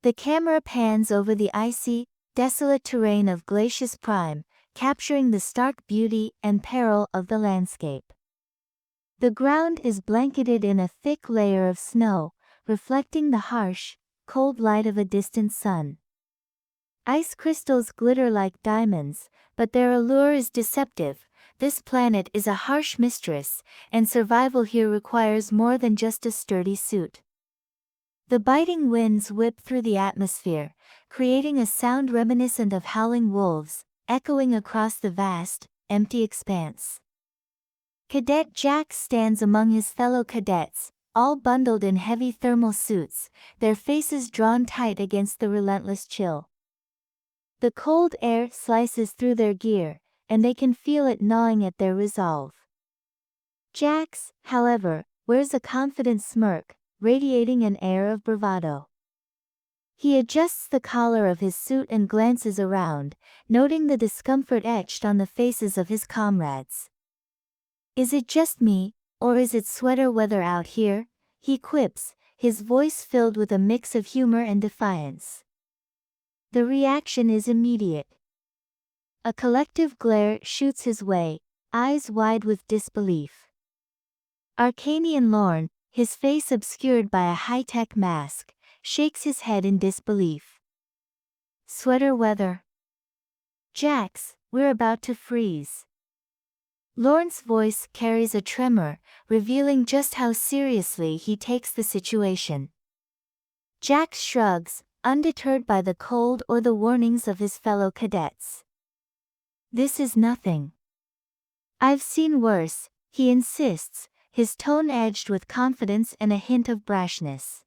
The camera pans over the icy, desolate terrain of Glacius Prime, capturing the stark beauty and peril of the landscape. The ground is blanketed in a thick layer of snow, reflecting the harsh, cold light of a distant sun. Ice crystals glitter like diamonds, but their allure is deceptive. This planet is a harsh mistress, and survival here requires more than just a sturdy suit. The biting winds whip through the atmosphere, creating a sound reminiscent of howling wolves, echoing across the vast, empty expanse. Cadet Jax stands among his fellow cadets, all bundled in heavy thermal suits, their faces drawn tight against the relentless chill. The cold air slices through their gear, and they can feel it gnawing at their resolve. Jax, however, wears a confident smirk, radiating an air of bravado. He adjusts the collar of his suit and glances around, noting the discomfort etched on the faces of his comrades. "Is it just me, or is it sweater weather out here?" he quips, his voice filled with a mix of humor and defiance. The reaction is immediate. A collective glare shoots his way, eyes wide with disbelief. Arcanian Lorne, his face obscured by a high-tech mask, shakes his head in disbelief. "Sweater weather. Jax, we're about to freeze." Lorne's voice carries a tremor, revealing just how seriously he takes the situation. Jax shrugs, undeterred by the cold or the warnings of his fellow cadets. "This is nothing. I've seen worse," he insists, his tone edged with confidence and a hint of brashness.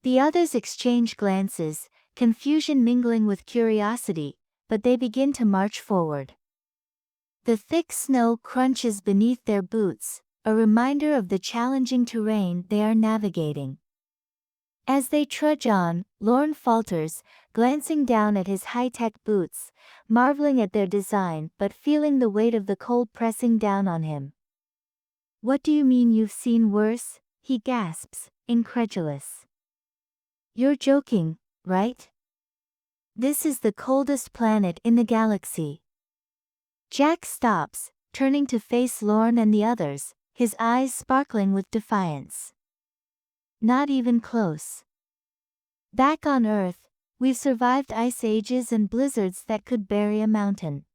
The others exchange glances, confusion mingling with curiosity, but they begin to march forward. The thick snow crunches beneath their boots, a reminder of the challenging terrain they are navigating. As they trudge on, Lorne falters, glancing down at his high-tech boots, marveling at their design but feeling the weight of the cold pressing down on him. "What do you mean you've seen worse?" he gasps, incredulous. "You're joking, right? This is the coldest planet in the galaxy." Jack stops, turning to face Lorne and the others, his eyes sparkling with defiance. "Not even close. Back on Earth, we've survived ice ages and blizzards that could bury a mountain.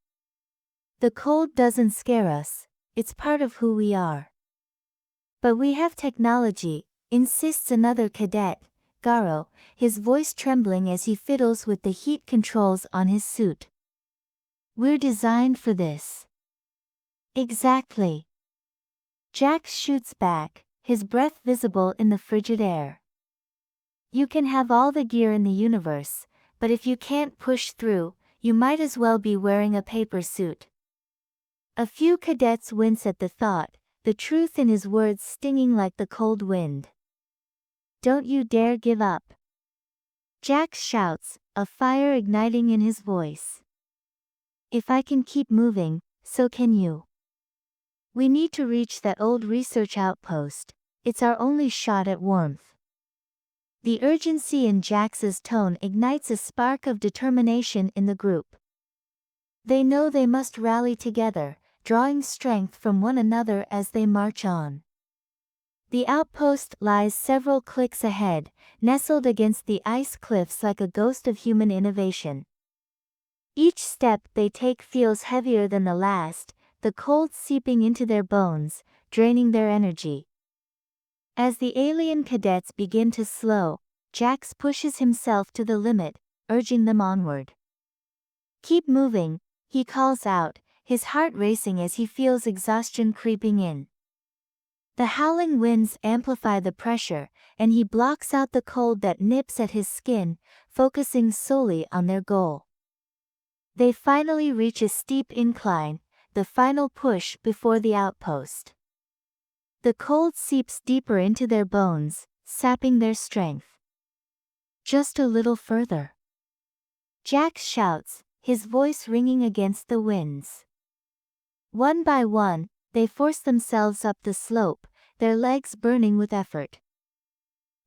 The cold doesn't scare us, it's part of who we are." "But we have technology," insists another cadet, Garo, his voice trembling as he fiddles with the heat controls on his suit. "We're designed for this." "Exactly." Jax shoots back, his breath visible in the frigid air. "You can have all the gear in the universe, but if you can't push through, you might as well be wearing a paper suit." A few cadets wince at the thought, the truth in his words stinging like the cold wind. "Don't you dare give up." Jax shouts, a fire igniting in his voice. "If I can keep moving, so can you. We need to reach that old research outpost, it's our only shot at warmth." The urgency in Jax's tone ignites a spark of determination in the group. They know they must rally together, drawing strength from one another as they march on. The outpost lies several clicks ahead, nestled against the ice cliffs like a ghost of human innovation. Each step they take feels heavier than the last, the cold seeping into their bones, draining their energy. As the alien cadets begin to slow, Jax pushes himself to the limit, urging them onward. "Keep moving," he calls out, his heart racing as he feels exhaustion creeping in. The howling winds amplify the pressure, and he blocks out the cold that nips at his skin, focusing solely on their goal. They finally reach a steep incline, the final push before the outpost. The cold seeps deeper into their bones, sapping their strength. "Just a little further." Jax shouts, his voice ringing against the winds. One by one, they force themselves up the slope, their legs burning with effort.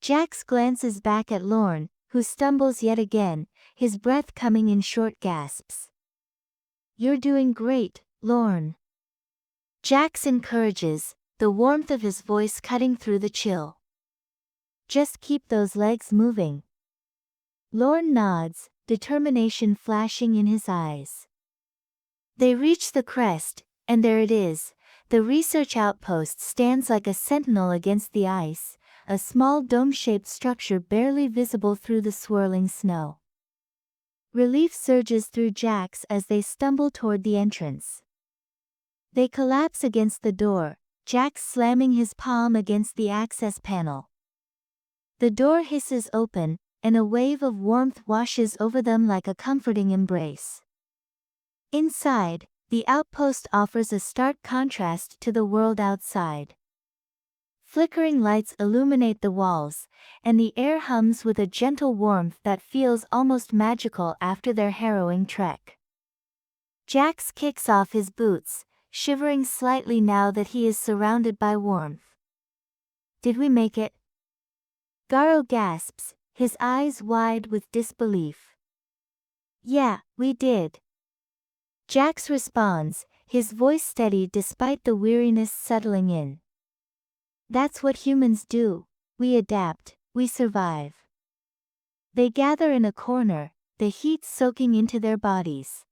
Jax glances back at Lorne, who stumbles yet again, his breath coming in short gasps. "You're doing great, Lorne." Jax encourages, the warmth of his voice cutting through the chill. "Just keep those legs moving." Lorne nods, determination flashing in his eyes. They reach the crest, and there it is. The research outpost stands like a sentinel against the ice, a small dome-shaped structure barely visible through the swirling snow. Relief surges through Jax as they stumble toward the entrance. They collapse against the door, Jax slamming his palm against the access panel. The door hisses open, and a wave of warmth washes over them like a comforting embrace. Inside, the outpost offers a stark contrast to the world outside. Flickering lights illuminate the walls, and the air hums with a gentle warmth that feels almost magical after their harrowing trek. Jax kicks off his boots, shivering slightly now that he is surrounded by warmth. "Did we make it?" Garo gasps, his eyes wide with disbelief. "Yeah, we did." Jax responds, his voice steady despite the weariness settling in. "That's what humans do. We adapt, we survive." They gather in a corner, the heat soaking into their bodies.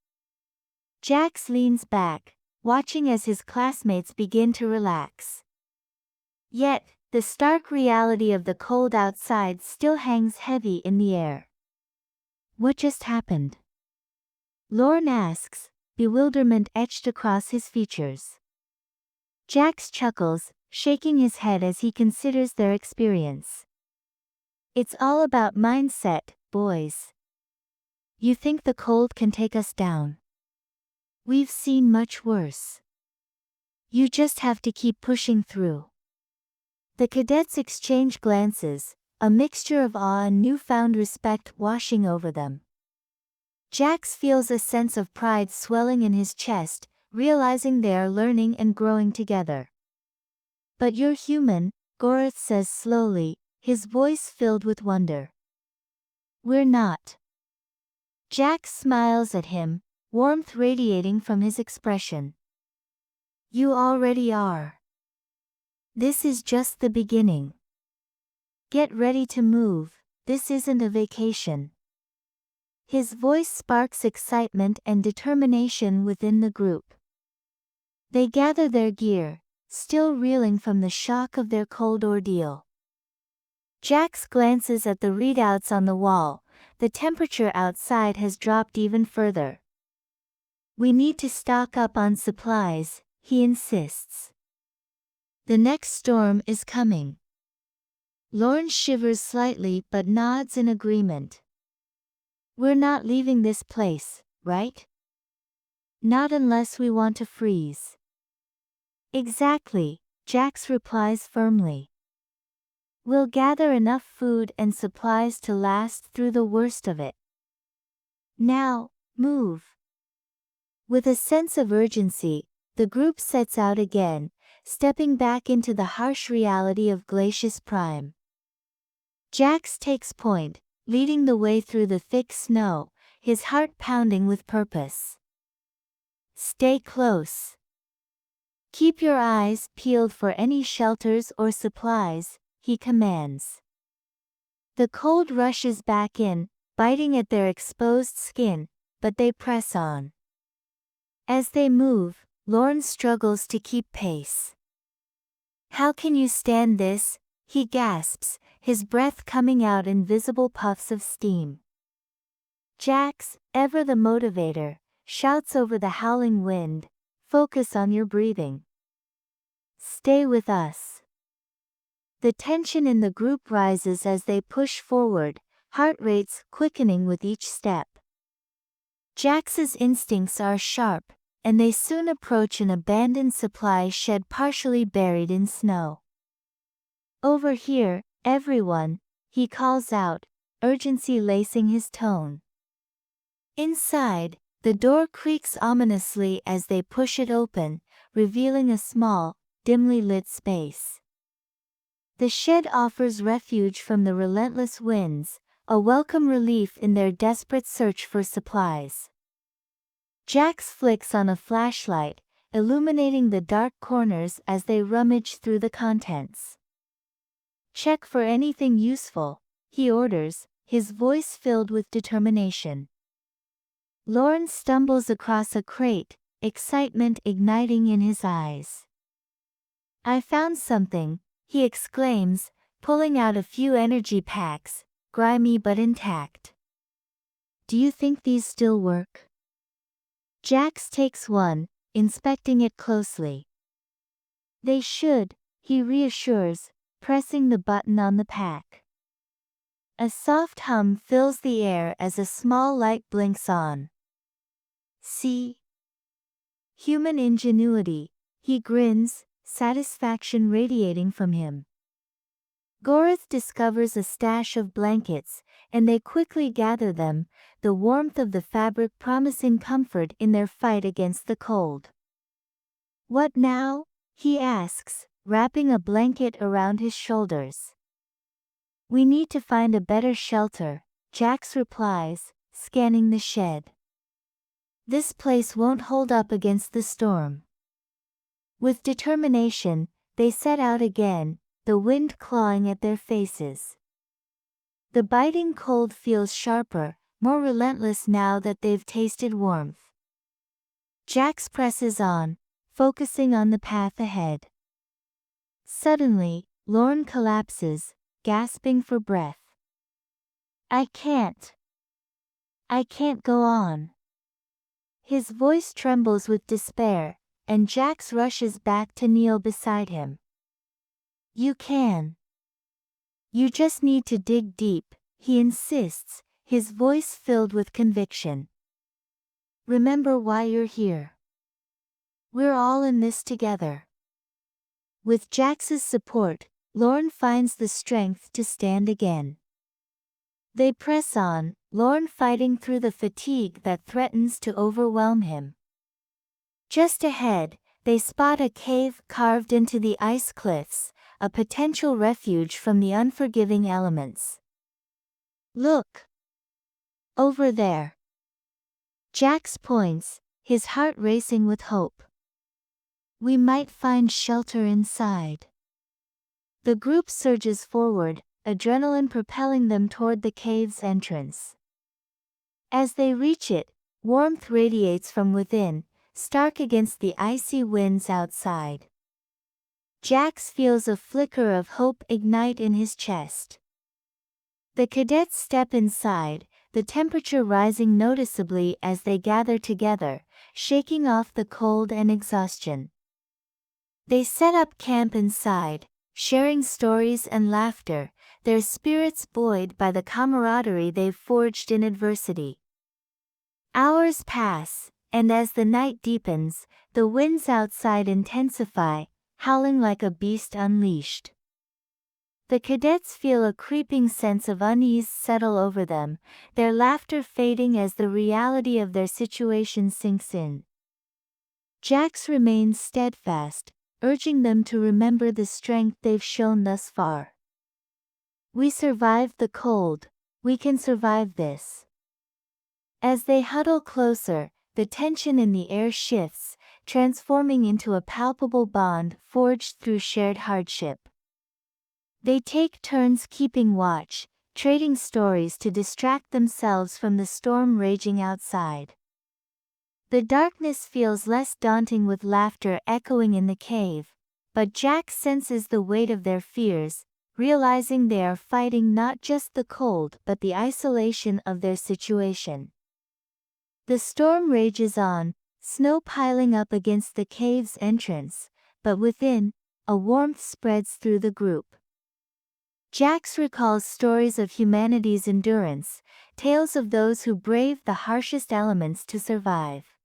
Jax leans back, watching as his classmates begin to relax. Yet, the stark reality of the cold outside still hangs heavy in the air. "What just happened?" Lorne asks, bewilderment etched across his features. Jax chuckles, shaking his head as he considers their experience. "It's all about mindset, boys. You think the cold can take us down? We've seen much worse. You just have to keep pushing through." The cadets exchange glances, a mixture of awe and newfound respect washing over them. Jax feels a sense of pride swelling in his chest, realizing they are learning and growing together. "But you're human," Gorath says slowly, his voice filled with wonder. "We're not." Jax smiles at him, warmth radiating from his expression. "You already are. This is just the beginning. Get ready to move, this isn't a vacation." His voice sparks excitement and determination within the group. They gather their gear, still reeling from the shock of their cold ordeal. Jax glances at the readouts on the wall, the temperature outside has dropped even further. "We need to stock up on supplies," he insists. "The next storm is coming." Lorne shivers slightly but nods in agreement. "We're not leaving this place, right? Not unless we want to freeze." "Exactly," Jax replies firmly. "We'll gather enough food and supplies to last through the worst of it. Now, move." With a sense of urgency, the group sets out again, stepping back into the harsh reality of Glacius Prime. Jax takes point, leading the way through the thick snow, his heart pounding with purpose. "Stay close. Keep your eyes peeled for any shelters or supplies," he commands. The cold rushes back in, biting at their exposed skin, but they press on. As they move, Lorne struggles to keep pace. "How can you stand this?" he gasps, his breath coming out in visible puffs of steam. Jax, ever the motivator, shouts over the howling wind, "Focus on your breathing. Stay with us." The tension in the group rises as they push forward, heart rates quickening with each step. Jax's instincts are sharp, and they soon approach an abandoned supply shed partially buried in snow. "Over here, everyone," he calls out, urgency lacing his tone. Inside, the door creaks ominously as they push it open, revealing a small, dimly lit space. The shed offers refuge from the relentless winds, a welcome relief in their desperate search for supplies. Jax flicks on a flashlight, illuminating the dark corners as they rummage through the contents. "Check for anything useful," he orders, his voice filled with determination. Lorne stumbles across a crate, excitement igniting in his eyes. "I found something," he exclaims, pulling out a few energy packs, grimy but intact. "Do you think these still work?" Jax takes one, inspecting it closely. "They should," he reassures, pressing the button on the pack. A soft hum fills the air as a small light blinks on. "See? Human ingenuity," he grins, satisfaction radiating from him. Gorith discovers a stash of blankets, and they quickly gather them, the warmth of the fabric promising comfort in their fight against the cold. "What now?" he asks, wrapping a blanket around his shoulders. "We need to find a better shelter," Jax replies, scanning the shed. "This place won't hold up against the storm." With determination, they set out again, the wind clawing at their faces. The biting cold feels sharper, more relentless now that they've tasted warmth. Jax presses on, focusing on the path ahead. Suddenly, Lorne collapses, gasping for breath. I can't go on." His voice trembles with despair, and Jax rushes back to kneel beside him. "You can. You just need to dig deep," he insists, his voice filled with conviction. "Remember why you're here. We're all in this together." With Jax's support, Lorne finds the strength to stand again. They press on, Lorne fighting through the fatigue that threatens to overwhelm him. Just ahead, they spot a cave carved into the ice cliffs, a potential refuge from the unforgiving elements. "Look! Over there." Jax points, his heart racing with hope. "We might find shelter inside." The group surges forward, adrenaline propelling them toward the cave's entrance. As they reach it, warmth radiates from within, stark against the icy winds outside. Jax feels a flicker of hope ignite in his chest. The cadets step inside, the temperature rising noticeably as they gather together, shaking off the cold and exhaustion. They set up camp inside, sharing stories and laughter, their spirits buoyed by the camaraderie they've forged in adversity. Hours pass, and as the night deepens, the winds outside intensify, howling like a beast unleashed. The cadets feel a creeping sense of unease settle over them, their laughter fading as the reality of their situation sinks in. Jax remains steadfast, urging them to remember the strength they've shown thus far. "We survived the cold, we can survive this." As they huddle closer, the tension in the air shifts, transforming into a palpable bond forged through shared hardship. They take turns keeping watch, trading stories to distract themselves from the storm raging outside. The darkness feels less daunting with laughter echoing in the cave, but Jax senses the weight of their fears, realizing they are fighting not just the cold but the isolation of their situation. The storm rages on, snow piling up against the cave's entrance, but within, a warmth spreads through the group. Jax recalls stories of humanity's endurance, tales of those who braved the harshest elements to survive.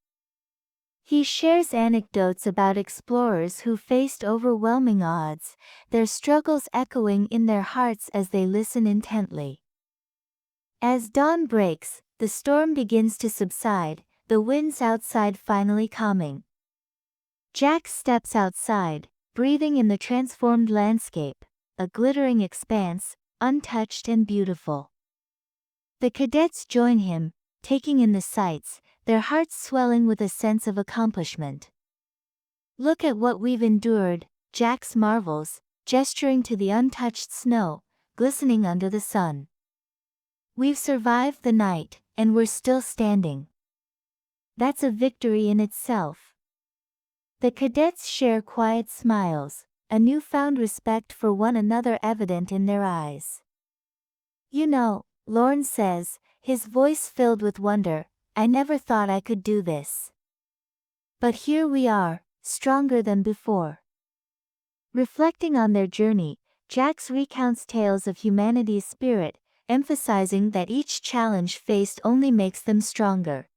He shares anecdotes about explorers who faced overwhelming odds, their struggles echoing in their hearts as they listen intently. As dawn breaks, the storm begins to subside, the winds outside finally calming. Jax steps outside, breathing in the transformed landscape, a glittering expanse, untouched and beautiful. The cadets join him, taking in the sights, their hearts swelling with a sense of accomplishment. "Look at what we've endured," Jax marvels, gesturing to the untouched snow, glistening under the sun. "We've survived the night, and we're still standing. That's a victory in itself." The cadets share quiet smiles, a newfound respect for one another evident in their eyes. "You know," Lorne says, his voice filled with wonder, "I never thought I could do this. But here we are, stronger than before." Reflecting on their journey, Jax recounts tales of humanity's spirit, emphasizing that each challenge faced only makes them stronger.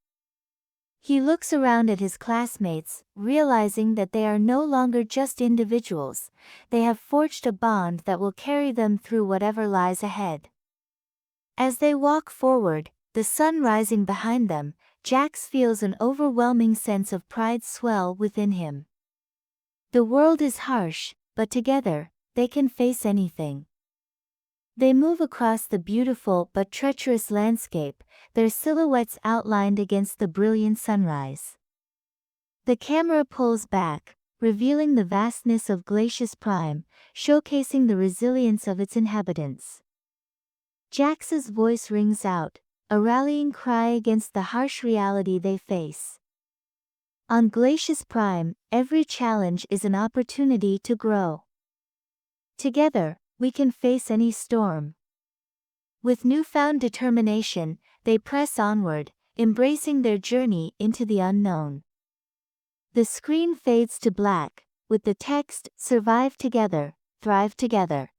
He looks around at his classmates, realizing that they are no longer just individuals, they have forged a bond that will carry them through whatever lies ahead. As they walk forward, the sun rising behind them, Jax feels an overwhelming sense of pride swell within him. The world is harsh, but together, they can face anything. They move across the beautiful but treacherous landscape, their silhouettes outlined against the brilliant sunrise. The camera pulls back, revealing the vastness of Glacius Prime, showcasing the resilience of its inhabitants. Jax's voice rings out, a rallying cry against the harsh reality they face. On Glacius Prime, every challenge is an opportunity to grow. Together, we can face any storm. With newfound determination, they press onward, embracing their journey into the unknown. The screen fades to black, with the text, "Survive together, thrive together."